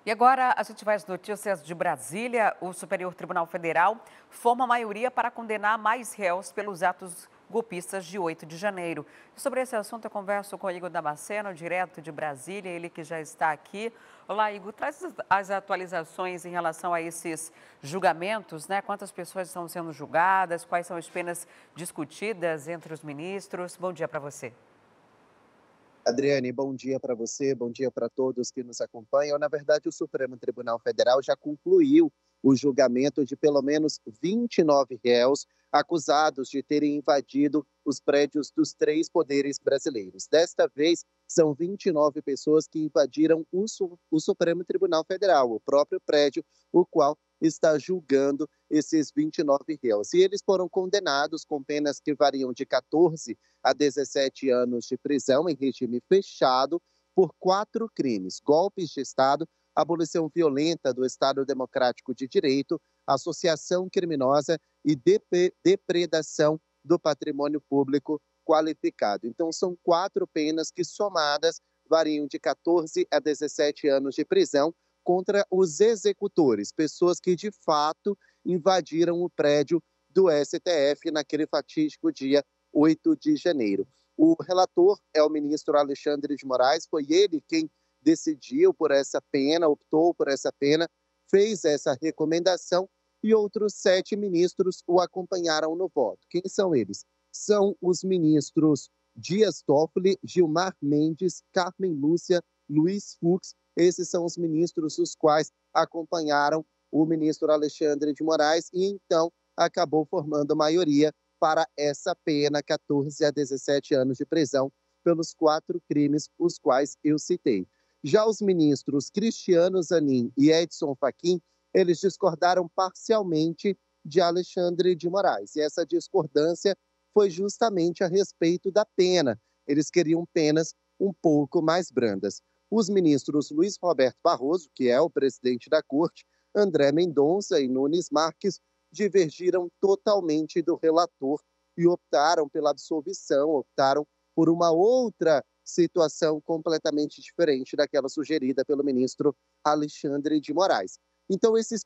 E agora a gente vai às notícias de Brasília. O Superior Tribunal Federal forma maioria para condenar mais réus pelos atos golpistas de 8 de janeiro. E sobre esse assunto eu converso com o Igor Damasceno, direto de Brasília, ele que já está aqui. Olá, Igor, traz as atualizações em relação a esses julgamentos, né? Quantas pessoas estão sendo julgadas, quais são as penas discutidas entre os ministros. Bom dia para você. Adriane, bom dia para você, bom dia para todos que nos acompanham. Na verdade, o Supremo Tribunal Federal já concluiu o julgamento de pelo menos 29 réus acusados de terem invadido os prédios dos três poderes brasileiros. Desta vez, são 29 pessoas que invadiram o Supremo Tribunal Federal, o próprio prédio, o qual está julgando esses 29 réus. E eles foram condenados com penas que variam de 14 a 17 anos de prisão em regime fechado por 4 crimes: golpes de Estado, abolição violenta do Estado Democrático de Direito, associação criminosa e depredação do patrimônio público qualificado. Então, são 4 penas que, somadas, variam de 14 a 17 anos de prisão contra os executores, pessoas que, de fato, invadiram o prédio do STF naquele fatídico dia 8 de janeiro. O relator é o ministro Alexandre de Moraes, foi ele quem decidiu por essa pena, optou por essa pena, fez essa recomendação e outros 7 ministros o acompanharam no voto. Quem são eles? São os ministros Dias Toffoli, Gilmar Mendes, Carmen Lúcia, Luiz Fux. Esses são os ministros os quais acompanharam o ministro Alexandre de Moraes e então acabou formando maioria para essa pena, 14 a 17 anos de prisão, pelos 4 crimes os quais eu citei. Já os ministros Cristiano Zanin e Edson Fachin, eles discordaram parcialmente de Alexandre de Moraes. E essa discordância foi justamente a respeito da pena. Eles queriam penas um pouco mais brandas. Os ministros Luiz Roberto Barroso, que é o presidente da Corte, André Mendonça e Nunes Marques, divergiram totalmente do relator e optaram pela absolvição, optaram por uma outra situação completamente diferente daquela sugerida pelo ministro Alexandre de Moraes. Então, esses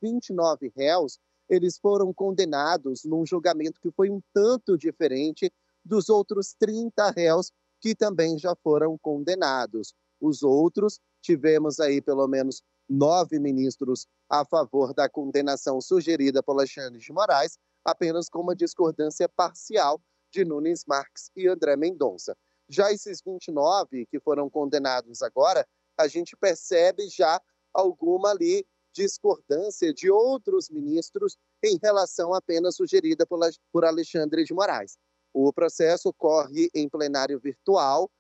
29 réus, eles foram condenados num julgamento que foi um tanto diferente dos outros 30 réus que também já foram condenados. Os outros, tivemos aí pelo menos 9 ministros a favor da condenação sugerida por Alexandre de Moraes, apenas com uma discordância parcial de Nunes Marques e André Mendonça. Já esses 29 que foram condenados agora, a gente percebe já alguma ali discordância de outros ministros em relação à pena sugerida por Alexandre de Moraes. O processo ocorre em plenário virtual,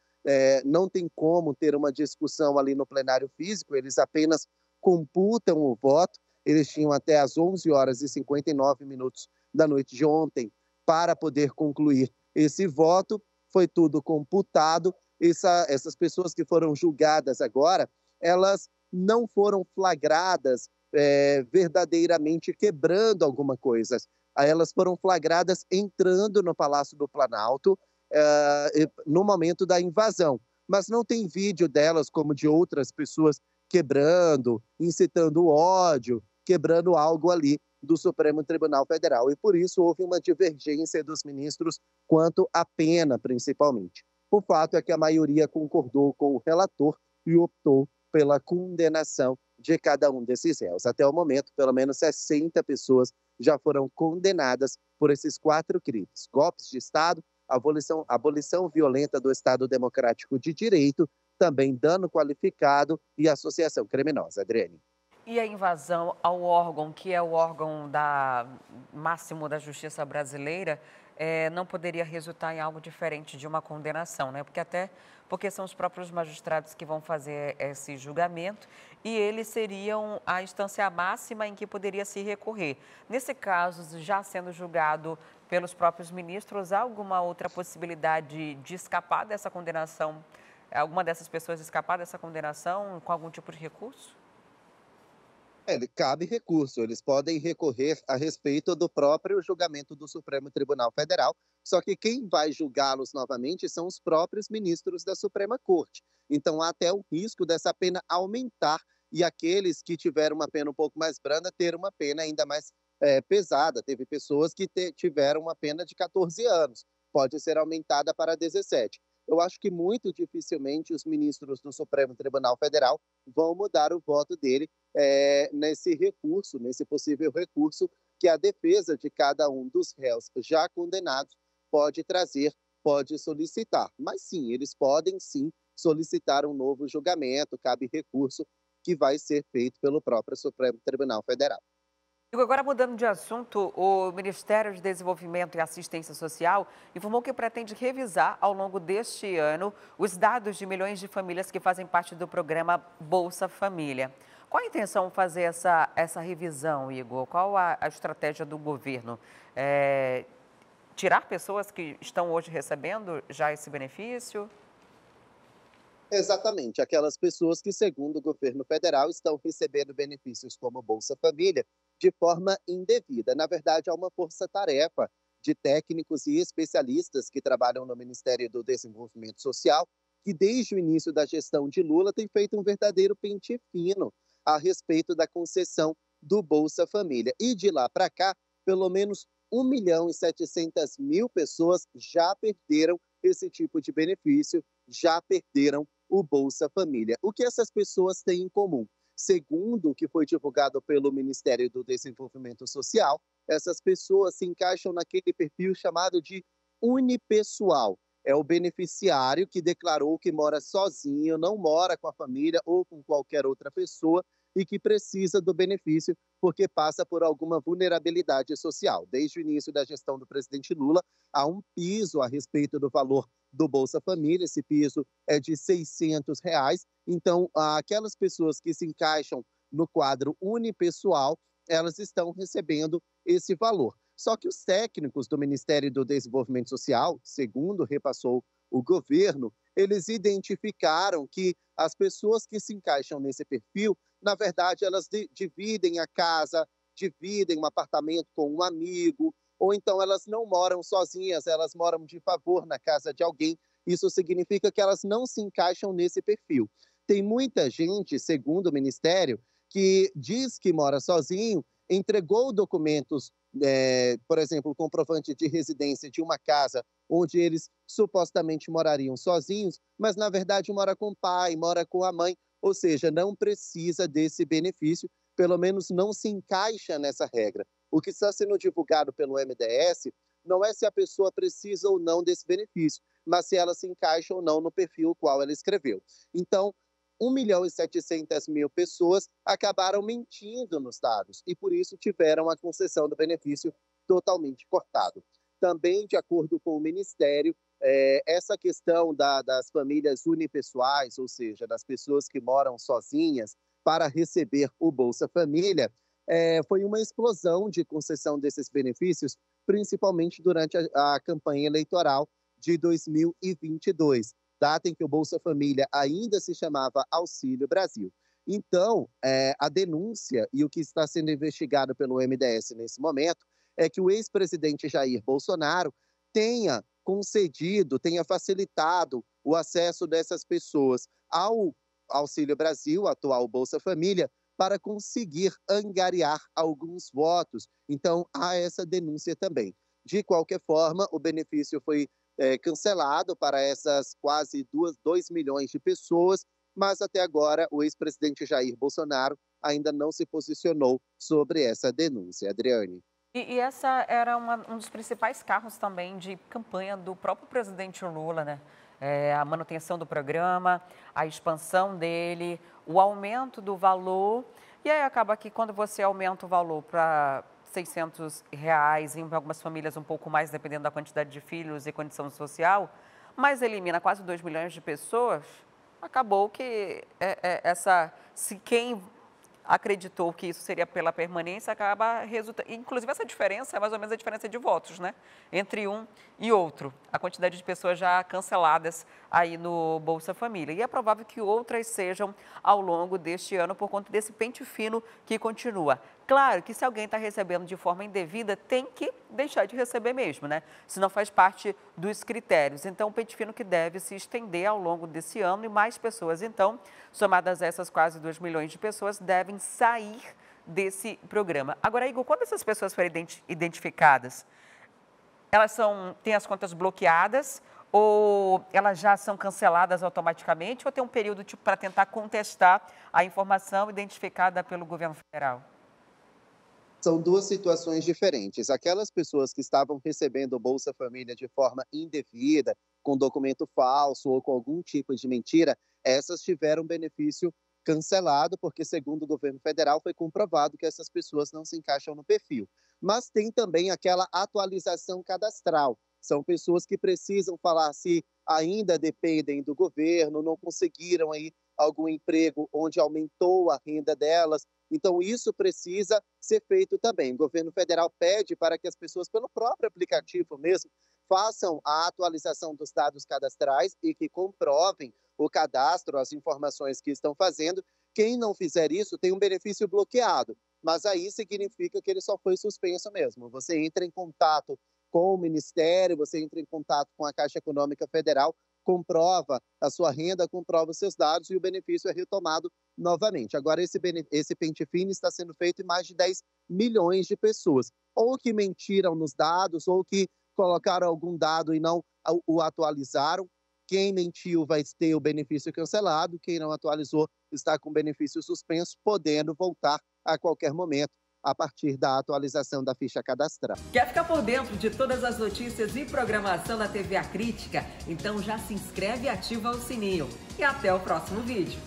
não tem como ter uma discussão ali no plenário físico, eles apenas computam o voto. Eles tinham até às 11 horas e 59 minutos da noite de ontem para poder concluir esse voto. Foi tudo computado. Essas pessoas que foram julgadas agora, elas não foram flagradas verdadeiramente quebrando alguma coisa. Elas foram flagradas entrando no Palácio do Planalto no momento da invasão. Mas não tem vídeo delas, como de outras pessoas, quebrando, incitando ódio, quebrando algo ali do Supremo Tribunal Federal. E por isso houve uma divergência dos ministros quanto à pena, principalmente. O fato é que a maioria concordou com o relator e optou pela condenação de cada um desses réus. Até o momento, pelo menos 60 pessoas já foram condenadas por esses 4 crimes: golpes de Estado, abolição violenta do Estado Democrático de Direito, também dano qualificado e associação criminosa. Adriane. E a invasão ao órgão, que é o órgão máximo da justiça brasileira, não poderia resultar em algo diferente de uma condenação, né? Porque são os próprios magistrados que vão fazer esse julgamento e eles seriam a instância máxima em que poderia se recorrer. Nesse caso, já sendo julgado pelos próprios ministros, há alguma outra possibilidade de escapar dessa condenação? Alguma dessas pessoas escapar dessa condenação com algum tipo de recurso? Cabe recurso, eles podem recorrer a respeito do próprio julgamento do Supremo Tribunal Federal, só que quem vai julgá-los novamente são os próprios ministros da Suprema Corte. Então, há até o risco dessa pena aumentar e aqueles que tiveram uma pena um pouco mais branda ter uma pena ainda mais pesada. Teve pessoas que tiveram uma pena de 14 anos, pode ser aumentada para 17. Eu acho que muito dificilmente os ministros do Supremo Tribunal Federal vão mudar o voto dele nesse recurso, nesse possível recurso que a defesa de cada um dos réus já condenados pode trazer, pode solicitar. Mas sim, eles podem sim solicitar um novo julgamento, cabe recurso que vai ser feito pelo próprio Supremo Tribunal Federal. Agora, mudando de assunto, o Ministério de Desenvolvimento e Assistência Social informou que pretende revisar ao longo deste ano os dados de milhões de famílias que fazem parte do programa Bolsa Família. Qual a intenção de fazer essa revisão, Igor? Qual a estratégia do governo? Tirar pessoas que estão hoje recebendo já esse benefício? Exatamente, aquelas pessoas que, segundo o governo federal, estão recebendo benefícios como Bolsa Família de forma indevida. Na verdade, há uma força-tarefa de técnicos e especialistas que trabalham no Ministério do Desenvolvimento Social, que desde o início da gestão de Lula tem feito um verdadeiro pente fino a respeito da concessão do Bolsa Família. E de lá para cá, pelo menos 1.700.000 pessoas já perderam esse tipo de benefício, já perderam o Bolsa Família. O que essas pessoas têm em comum? Segundo o que foi divulgado pelo Ministério do Desenvolvimento Social, essas pessoas se encaixam naquele perfil chamado de unipessoal. É o beneficiário que declarou que mora sozinho, não mora com a família ou com qualquer outra pessoa e que precisa do benefício porque passa por alguma vulnerabilidade social. Desde o início da gestão do presidente Lula, há um piso a respeito do valor do Bolsa Família, esse piso é de R$ 600. Então, aquelas pessoas que se encaixam no quadro unipessoal, elas estão recebendo esse valor. Só que os técnicos do Ministério do Desenvolvimento Social, segundo repassou o governo, eles identificaram que as pessoas que se encaixam nesse perfil, na verdade, elas dividem a casa, dividem um apartamento com um amigo, ou então elas não moram sozinhas, elas moram de favor na casa de alguém. Isso significa que elas não se encaixam nesse perfil. Tem muita gente, segundo o Ministério, que diz que mora sozinho, entregou documentos, por exemplo, o comprovante de residência de uma casa onde eles supostamente morariam sozinhos, mas na verdade mora com o pai, mora com a mãe, ou seja, não precisa desse benefício, pelo menos não se encaixa nessa regra. O que está sendo divulgado pelo MDS não é se a pessoa precisa ou não desse benefício, mas se ela se encaixa ou não no perfil qual ela escreveu. Então, 1.700.000 pessoas acabaram mentindo nos dados e, por isso, tiveram a concessão do benefício totalmente cortado. Também, de acordo com o Ministério, essa questão das famílias unipessoais, ou seja, das pessoas que moram sozinhas para receber o Bolsa Família, foi uma explosão de concessão desses benefícios, principalmente durante a campanha eleitoral de 2022, data em que o Bolsa Família ainda se chamava Auxílio Brasil. Então, a denúncia e o que está sendo investigado pelo MDS nesse momento é que o ex-presidente Jair Bolsonaro tenha concedido, tenha facilitado o acesso dessas pessoas ao Auxílio Brasil, atual Bolsa Família, para conseguir angariar alguns votos. Então, há essa denúncia também. De qualquer forma, o benefício foi cancelado para essas quase 2 milhões de pessoas, mas até agora o ex-presidente Jair Bolsonaro ainda não se posicionou sobre essa denúncia. Adriane. E essa era um dos principais carros também de campanha do próprio presidente Lula, né? A manutenção do programa, a expansão dele, o aumento do valor. E aí acaba que quando você aumenta o valor para R$ 600, em algumas famílias um pouco mais, dependendo da quantidade de filhos e condição social, mas elimina quase 2 milhões de pessoas, acabou que se quem acreditou que isso seria pela permanência, acaba resultando. Inclusive, essa diferença é mais ou menos a diferença de votos, né? Entre um e outro. A quantidade de pessoas já canceladas aí no Bolsa Família. E é provável que outras sejam ao longo deste ano por conta desse pente fino que continua. Claro que se alguém está recebendo de forma indevida, tem que deixar de receber mesmo, né? Se não faz parte dos critérios. Então, o pente fino que deve se estender ao longo desse ano e mais pessoas, então, somadas essas quase 2 milhões de pessoas, devem sair desse programa. Agora, Igor, quando essas pessoas forem identificadas, elas têm as contas bloqueadas ou elas já são canceladas automaticamente ou tem um período para tentar contestar a informação identificada pelo governo federal? São duas situações diferentes. Aquelas pessoas que estavam recebendo o Bolsa Família de forma indevida, com documento falso ou com algum tipo de mentira, essas tiveram benefício cancelado, porque, segundo o governo federal, foi comprovado que essas pessoas não se encaixam no perfil. Mas tem também aquela atualização cadastral. São pessoas que precisam falar se ainda dependem do governo, não conseguiram aí algum emprego onde aumentou a renda delas. Então, isso precisa ser feito também. O governo federal pede para que as pessoas, pelo próprio aplicativo mesmo, façam a atualização dos dados cadastrais e que comprovem o cadastro, as informações que estão fazendo. Quem não fizer isso tem um benefício bloqueado, mas aí significa que ele só foi suspenso mesmo. Você entra em contato com o Ministério, você entra em contato com a Caixa Econômica Federal, comprova a sua renda, comprova os seus dados e o benefício é retomado novamente. Agora, esse pente fino está sendo feito em mais de 10 milhões de pessoas, ou que mentiram nos dados, ou que colocaram algum dado e não o atualizaram. Quem mentiu vai ter o benefício cancelado, quem não atualizou está com o benefício suspenso, podendo voltar a qualquer momento a partir da atualização da ficha cadastral. Quer ficar por dentro de todas as notícias e programação da TV A Crítica? Então já se inscreve e ativa o sininho. E até o próximo vídeo.